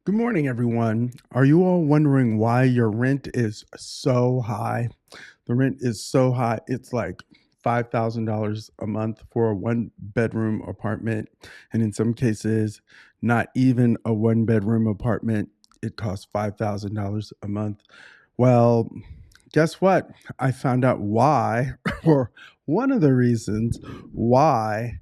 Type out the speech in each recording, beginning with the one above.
Good morning, everyone. Are you all wondering why your rent is so high? The rent is so high, it's like $5,000 a month for a one bedroom apartment. And in some cases, not even a one bedroom apartment. It costs $5,000 a month. Well, guess what? I found out why, or one of the reasons why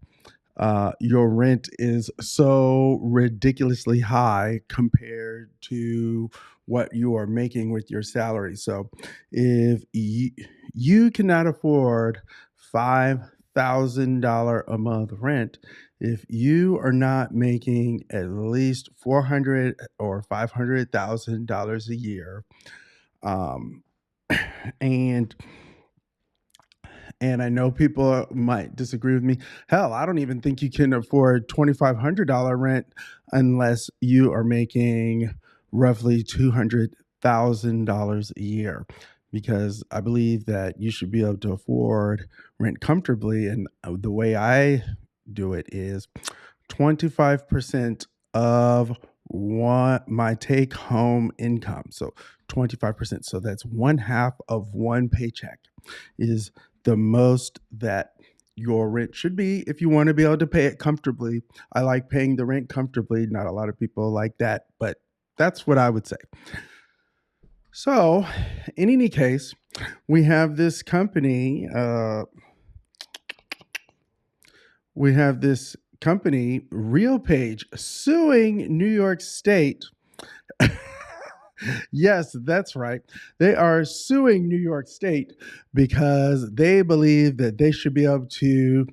your rent is so ridiculously high compared to what you are making with your salary. So if you cannot afford $5,000 a month rent, if you are not making at least 400 or $500,000 a year, um, and and I know people might disagree with me. Hell, I don't even think you can afford $2,500 rent unless you are making roughly $200,000 a year. Because I believe that you should be able to afford rent comfortably. And the way I do it is 25% of my take home income. So 25%. So that's one half of one paycheck is the most that your rent should be if you want to be able to pay it comfortably. I like paying the rent comfortably. Not a lot of people like that, but that's what I would say. So, in any case, we have this company. RealPage, suing New York State. Yes, that's right. They are suing New York State because they believe that they should be able to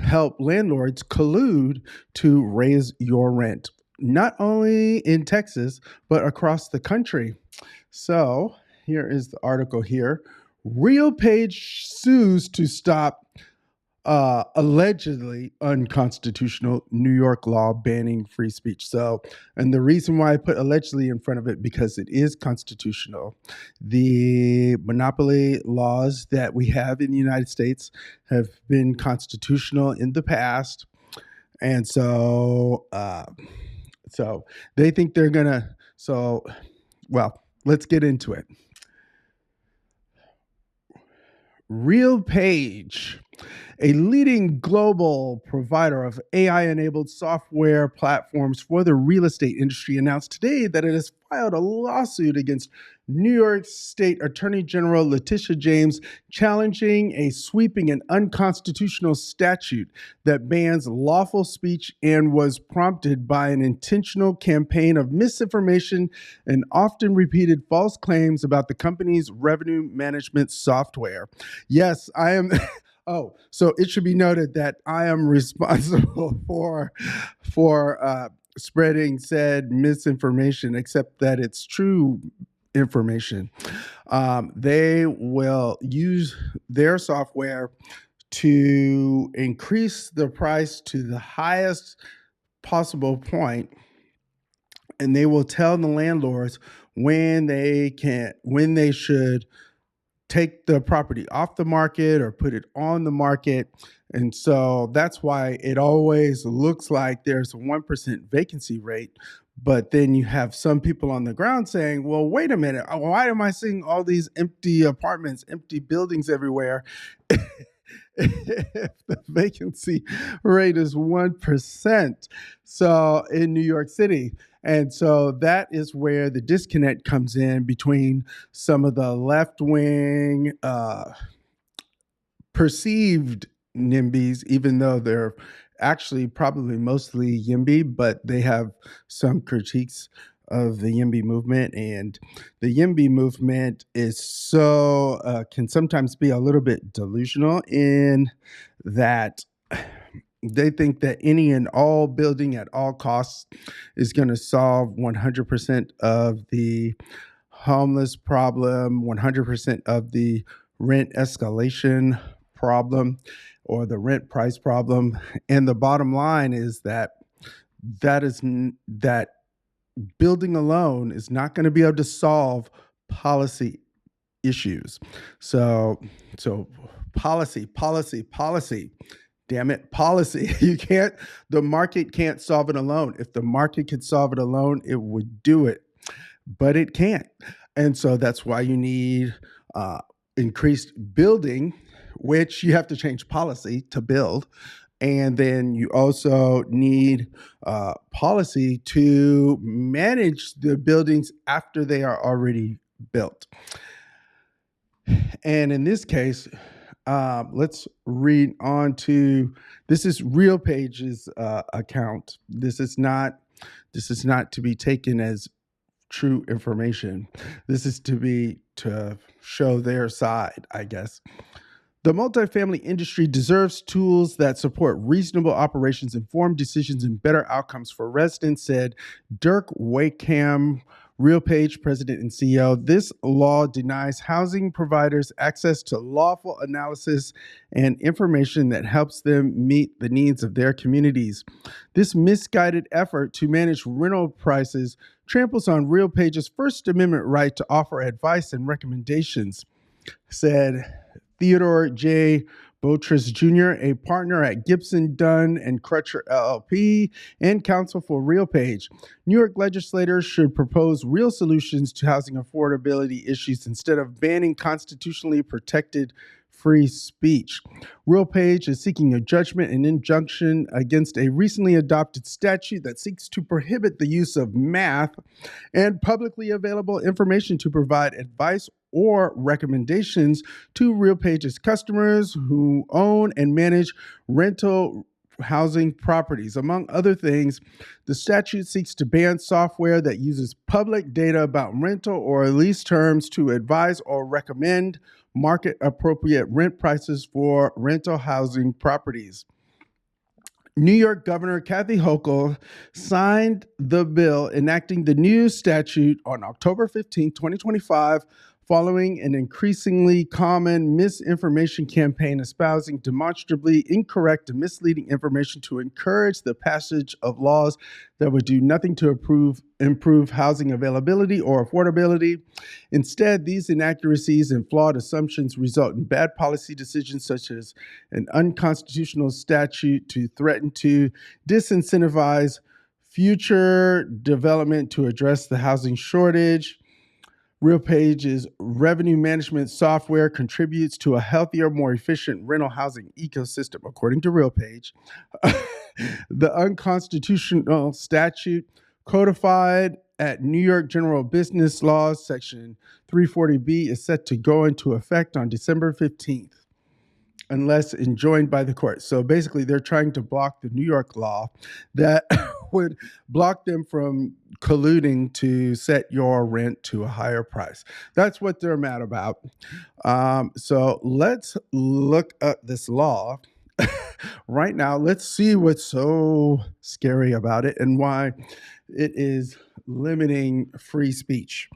help landlords collude to raise your rent, not only in Texas, but across the country. So here is the article here. RealPage sues to stop allegedly unconstitutional New York law banning free speech. So, and the reason why I put allegedly in front of it because it is constitutional. The monopoly laws that we have in the United States have been constitutional in the past, and so they think they're gonna. So, well, let's get into it. RealPage, a leading global provider of AI enabled software platforms for the real estate industry, announced today that it has filed a lawsuit against New York State Attorney General Letitia James, challenging a sweeping and unconstitutional statute that bans lawful speech and was prompted by an intentional campaign of misinformation and often repeated false claims about the company's revenue management software. Yes, I am. Oh, so it should be noted that I am responsible for spreading said misinformation, except that it's true information. They will use their software to increase the price to the highest possible point, and they will tell the landlords when they should take the property off the market or put it on the market. And so that's why it always looks like there's a 1% vacancy rate. But then you have some people on the ground saying, well, wait a minute, why am I seeing all these empty apartments, empty buildings everywhere? If the vacancy rate is 1%. So in New York City. And so that is where the disconnect comes in between some of the left wing perceived NIMBYs, even though they're actually probably mostly YIMBY, but they have some critiques of the YIMBY movement. And the YIMBY movement is can sometimes be a little bit delusional in that they think that any and all building at all costs is going to solve 100% of the homeless problem, 100% of the rent escalation problem or the rent price problem. And the bottom line is that building alone is not going to be able to solve policy issues. So policy. Damn it, policy. You can't, the market can't solve it alone. If the market could solve it alone, it would do it, but it can't. And so that's why you need uh, increased building, which you have to change policy to build. And then you also need policy to manage the buildings after they are already built. And in this case, let's read on to, this is RealPage's account. This is not to be taken as true information. This is to show their side, I guess. The multifamily industry deserves tools that support reasonable operations, informed decisions, and better outcomes for residents, said Dirk Wakeham, RealPage president and CEO. This law denies housing providers access to lawful analysis and information that helps them meet the needs of their communities. This misguided effort to manage rental prices tramples on RealPage's First Amendment right to offer advice and recommendations, said Theodore J. Botris Jr., a partner at Gibson, Dunn and Crutcher LLP and counsel for RealPage. New York legislators should propose real solutions to housing affordability issues instead of banning constitutionally protected free speech. RealPage is seeking a judgment and injunction against a recently adopted statute that seeks to prohibit the use of math and publicly available information to provide advice or recommendations to RealPage's customers who own and manage rental housing properties. Among other things, the statute seeks to ban software that uses public data about rental or lease terms to advise or recommend market-appropriate rent prices for rental housing properties. New York Governor Kathy Hochul signed the bill enacting the new statute on October 15, 2025, following an increasingly common misinformation campaign espousing demonstrably incorrect and misleading information to encourage the passage of laws that would do nothing to improve housing availability or affordability. Instead, these inaccuracies and flawed assumptions result in bad policy decisions, such as an unconstitutional statute to threaten to disincentivize future development to address the housing shortage. RealPage's revenue management software contributes to a healthier, more efficient rental housing ecosystem, according to RealPage. The unconstitutional statute, codified at New York General Business Laws, Section 340B, is set to go into effect on December 15th, unless enjoined by the court. So basically, they're trying to block the New York law that would block them from colluding to set your rent to a higher price. That's what they're mad about. So let's look at this law right now. Let's see what's so scary about it and why it is limiting free speech,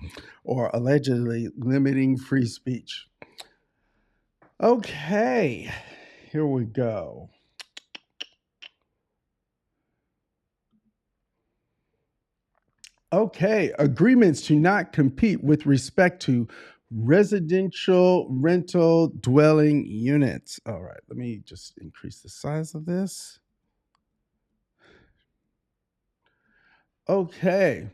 or allegedly limiting free speech. Okay, here we go. Okay, agreements to not compete with respect to residential rental dwelling units. All right, let me just increase the size of this. Okay.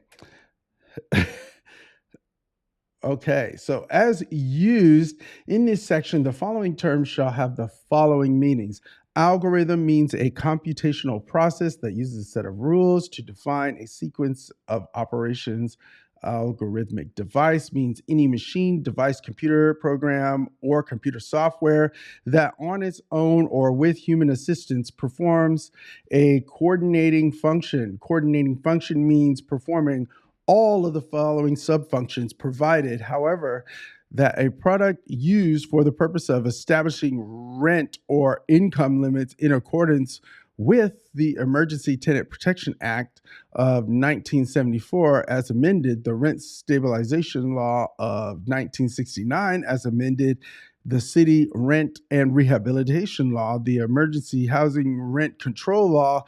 Okay, so as used in this section, the following terms shall have the following meanings. Algorithm means a computational process that uses a set of rules to define a sequence of operations. Algorithmic device means any machine, device, computer program, or computer software that on its own or with human assistance performs a coordinating function. Coordinating function means performing all of the following subfunctions, provided, however, that a product used for the purpose of establishing rent or income limits in accordance with the Emergency Tenant Protection Act of 1974 as amended, the Rent Stabilization Law of 1969 as amended, the City Rent and Rehabilitation Law, the Emergency Housing Rent Control Law,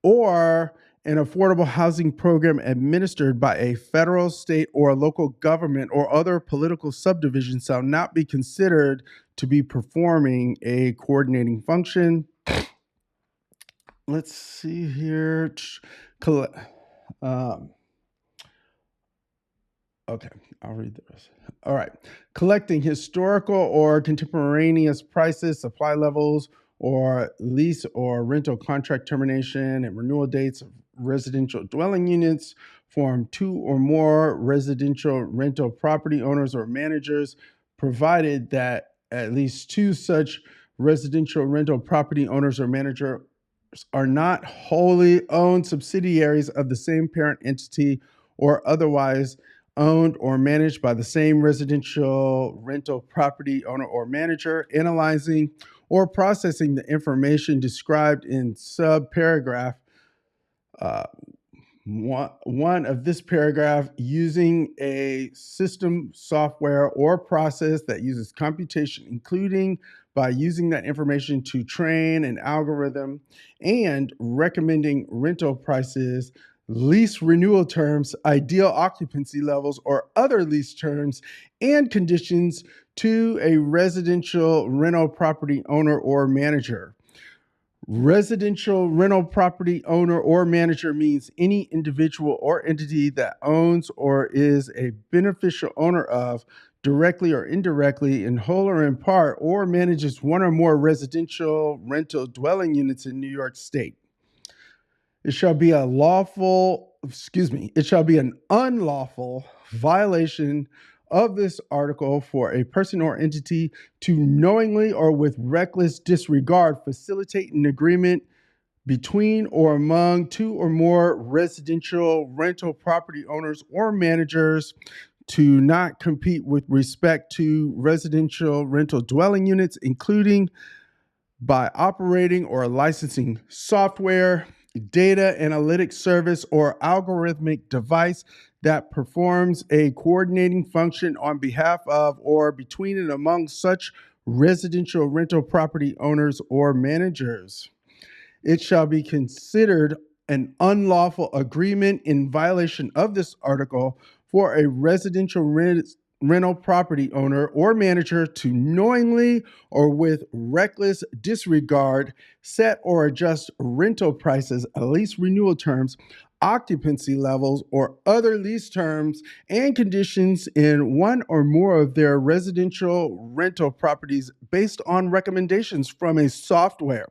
or an affordable housing program administered by a federal, state, or local government or other political subdivision shall not be considered to be performing a coordinating function. let's see here. Colle- Um, Okay, I'll read this. All right. Collecting historical or contemporaneous prices, supply levels, or lease or rental contract termination and renewal dates of residential dwelling units from two or more residential rental property owners or managers, provided that at least two such residential rental property owners or managers are not wholly owned subsidiaries of the same parent entity or otherwise owned or managed by the same residential rental property owner or manager, analyzing or processing the information described in subparagraph uh, one of this paragraph using a system, software, or process that uses computation, including by using that information to train an algorithm and recommending rental prices, lease renewal terms, ideal occupancy levels, or other lease terms and conditions to a residential rental property owner or manager. Residential rental property owner or manager means any individual or entity that owns or is a beneficial owner of, directly or indirectly, in whole or in part, or manages one or more residential rental dwelling units in New York State. It shall be it shall be an unlawful violation of this article for a person or entity to knowingly or with reckless disregard facilitate an agreement between or among two or more residential rental property owners or managers to not compete with respect to residential rental dwelling units, including by operating or licensing software, data analytics service, or algorithmic device that performs a coordinating function on behalf of or between and among such residential rental property owners or managers. It shall be considered an unlawful agreement in violation of this article for a residential rental property owner or manager to knowingly or with reckless disregard set or adjust rental prices, lease renewal terms, occupancy levels, or other lease terms and conditions in one or more of their residential rental properties based on recommendations from a software,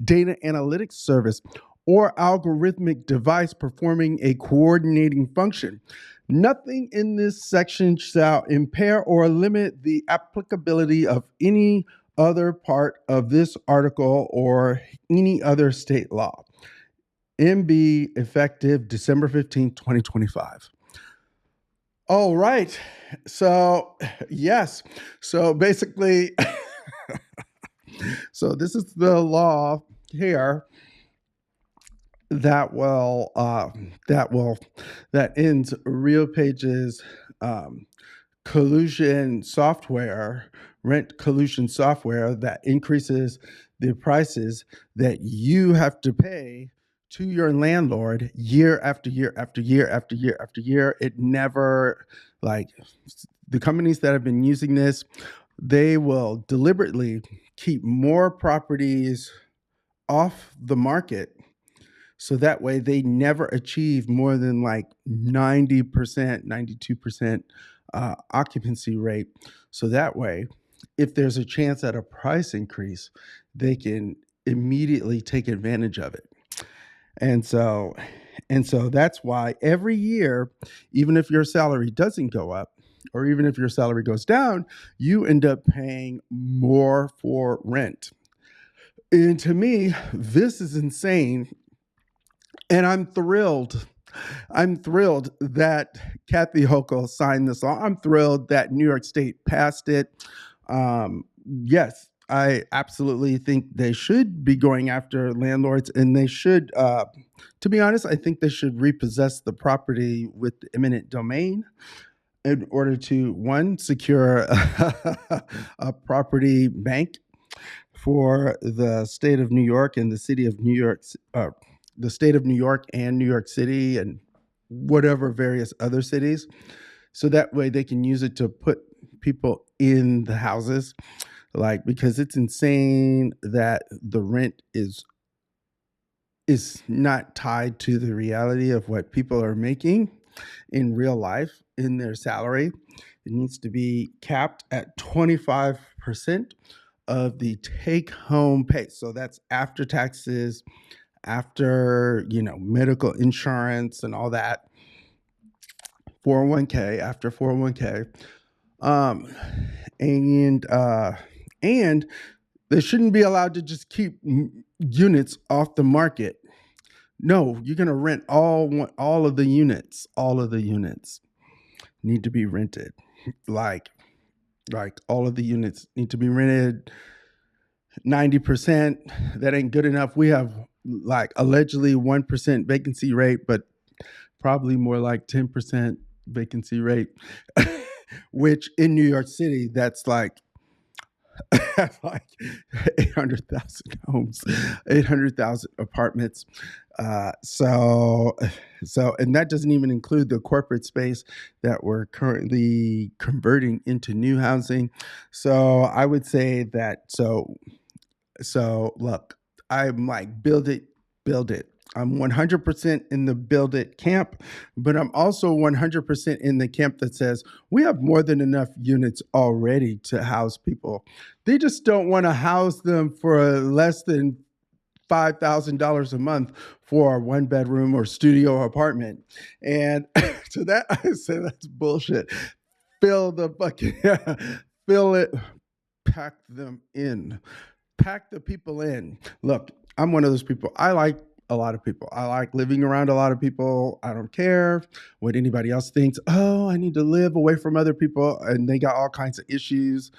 data analytics service, or algorithmic device performing a coordinating function. Nothing in this section shall impair or limit the applicability of any other part of this article or any other state law. MB effective December 15th, 2025. All right. So, yes. So basically, so this is the law here that will that ends RealPage's um, collusion software, rent collusion software that increases the prices that you have to pay to your landlord year after year after year after year after year. It never, like, the companies that have been using this, they will deliberately keep more properties off the market so that way they never achieve more than like 90%, 92% occupancy rate. So that way, if there's a chance at a price increase, they can immediately take advantage of it. And so that's why every year, even if your salary doesn't go up, or even if your salary goes down, you end up paying more for rent. And to me, this is insane. And I'm thrilled. I'm thrilled that Kathy Hochul signed this law. I'm thrilled that New York State passed it. Yes, I absolutely think they should be going after landlords, and they should, to be honest, I think they should repossess the property with eminent domain in order to, one, secure a property bank for the state of New York and the city of New York, the state of New York and New York City and whatever various other cities. So that way they can use it to put people in the houses. Like, because it's insane that the rent is is not tied to the reality of what people are making in real life in their salary. It needs to be capped at 25% of the take home pay. So that's after taxes, after, medical insurance and all that, 401k, after 401k. Um, and and they shouldn't be allowed to just keep units off the market. No, you're going to rent all of the units. All of the units need to be rented. Like all of the units need to be rented. 90%, that ain't good enough. We have like allegedly 1% vacancy rate, but probably more like 10% vacancy rate, which in New York City, that's like like 800,000 homes, 800,000 apartments. And that doesn't even include the corporate space that we're currently converting into new housing. So I would say that, look, I'm like, build it, build it. I'm 100% in the build it camp, but I'm also 100% in the camp that says we have more than enough units already to house people. They just don't want to house them for less than $5,000 a month for a one bedroom or studio apartment. And to that, I say that's bullshit. Fill the bucket, fill it, pack them in. Pack the people in. Look, I'm one of those people. I like a lot of people. I like living around a lot of people. I don't care what anybody else thinks. Oh, I need to live away from other people, and they got all kinds of issues.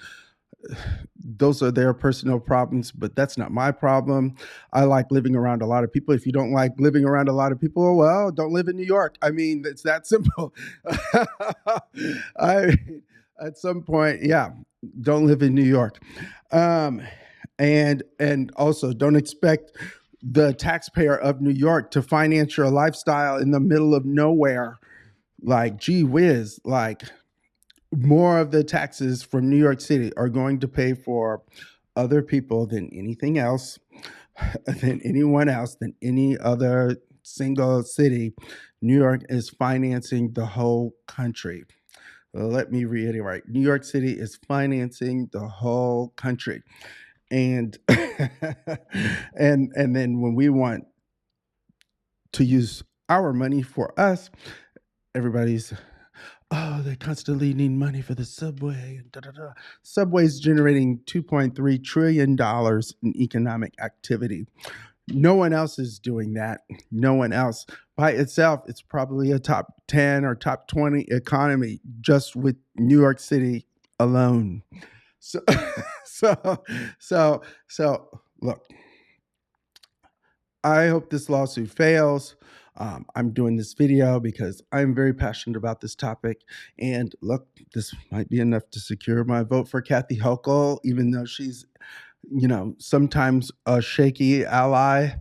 Those are their personal problems, but that's not my problem. I like living around a lot of people. If you don't like living around a lot of people, well, don't live in New York. I mean, it's that simple. At some point, yeah, don't live in New York. And also don't expect the taxpayer of New York to finance your lifestyle in the middle of nowhere. Like, gee whiz, like more of the taxes from New York City are going to pay for other people than anything else, than anyone else, than any other single city. New York is financing the whole country. Let me reiterate, New York City is financing the whole country. And and then when we want to use our money for us, everybody's, oh, they constantly need money for the subway. Da, da, da. Subway's generating $2.3 trillion in economic activity. No one else is doing that. No one else. By itself, it's probably a top 10 or top 20 economy just with New York City alone. So, so, so, look, I hope this lawsuit fails. I'm doing this video because I'm very passionate about this topic. And look, this might be enough to secure my vote for Kathy Hochul, even though she's, sometimes a shaky ally.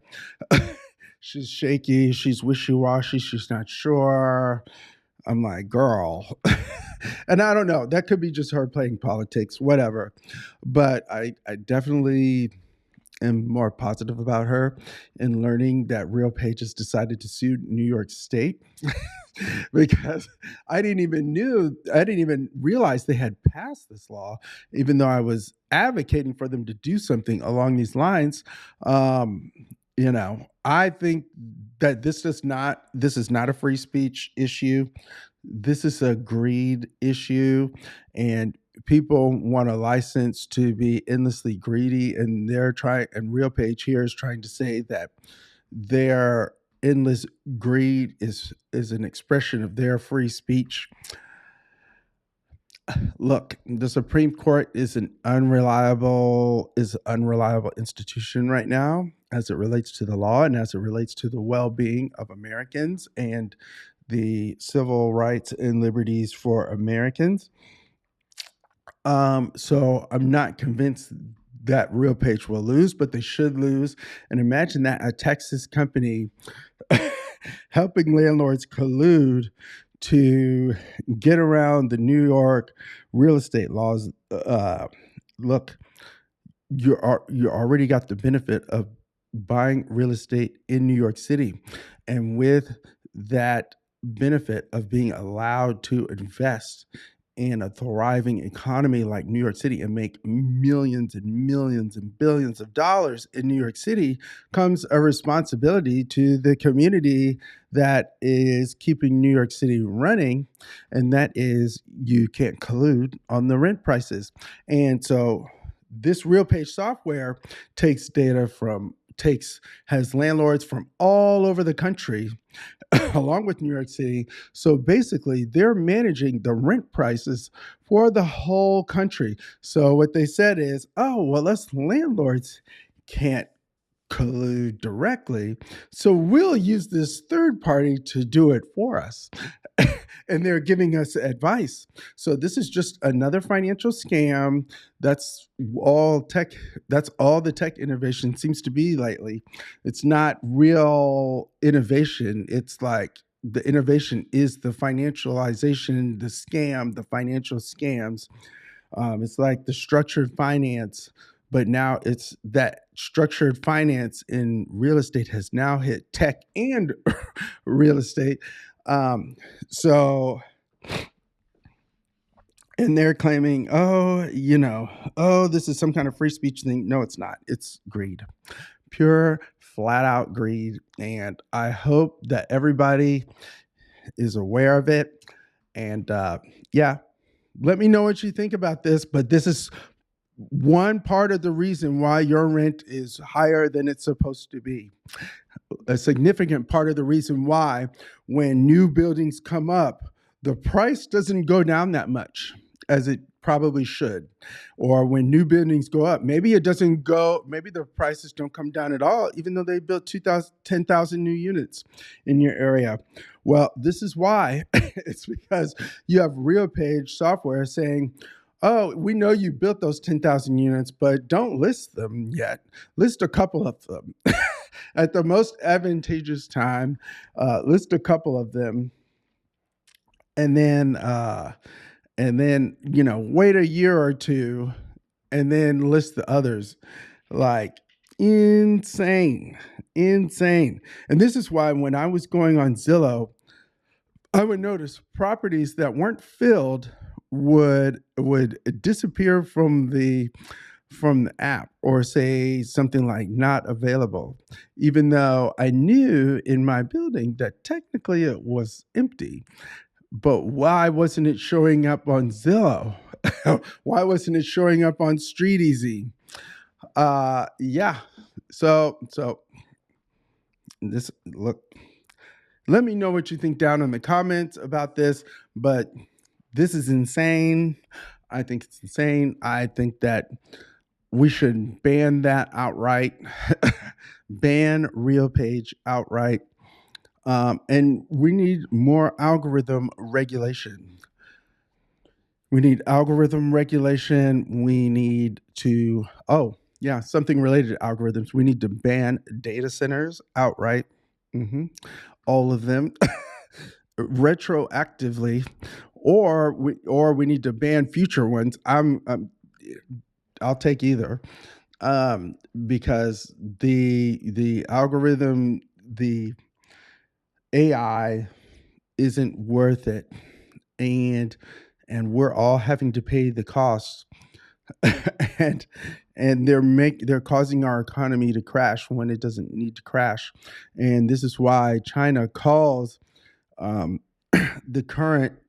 She's shaky. She's wishy-washy. She's not sure. I'm like, girl. And I don't know. That could be just her playing politics, whatever. But I definitely am more positive about her in learning that RealPage has decided to sue New York State because I didn't even realize they had passed this law, even though I was advocating for them to do something along these lines. I think that this is not a free speech issue. This is a greed issue, and people want a license to be endlessly greedy, and RealPage here is trying to say that their endless greed is an expression of their free speech. Look, the Supreme Court is an unreliable institution right now as it relates to the law and as it relates to the well-being of Americans and the civil rights and liberties for Americans. So I'm not convinced that RealPage will lose, but they should lose. And imagine that a Texas company helping landlords collude to get around the New York real estate laws. Look, you already got the benefit of buying real estate in New York City. And with that benefit of being allowed to invest in a thriving economy like New York City and make millions and millions and billions of dollars in New York City comes a responsibility to the community that is keeping New York City running. And that is, you can't collude on the rent prices. And so this RealPage software takes data from has landlords from all over the country along with New York City. So basically, they're managing the rent prices for the whole country. So what they said is, oh, well, us landlords can't collude directly. So we'll use this third party to do it for us. And they're giving us advice. So this is just another financial scam. That's all tech. That's all the tech innovation seems to be lately. It's not real innovation. It's like the innovation is the financialization, the scam, the financial scams. It's like the structured finance, but now it's that structured finance in real estate has now hit tech and real estate. So, and they're claiming, oh, this is some kind of free speech thing. No, it's not. It's greed, pure, flat out greed. And I hope that everybody is aware of it. And yeah, let me know what you think about this. But this is one part of the reason why your rent is higher than it's supposed to be. A significant part of the reason why when new buildings come up, the price doesn't go down that much as it probably should. Or when new buildings go up, maybe it doesn't go, maybe the prices don't come down at all, even though they built 10,000 new units in your area. Well, this is why. It's because you have RealPage software saying, oh, we know you built those 10,000 units, but don't list them yet. List a couple of them. At the most advantageous time, list a couple of them, and then wait a year or two, and then list the others. Like insane. And this is why when I was going on Zillow, I would notice properties that weren't filled would disappear from the app, or say something like not available, even though I knew in my building that technically it was empty. But why wasn't it showing up on Zillow? Why wasn't it showing up on StreetEasy? Yeah. So this, look, let me know what you think down in the comments about this, but this is insane. I think it's insane. I think that we should ban that outright. Ban RealPage outright. And we need more algorithm regulation. We need algorithm regulation. We need to, something related to algorithms. We need to ban data centers outright. All of them retroactively, or we need to ban future ones. I'll take either, because the algorithm, the AI isn't worth it, and we're all having to pay the costs, and they're causing our economy to crash when it doesn't need to crash. And this is why China calls the current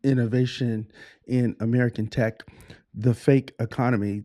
innovation in American tech the fake economy.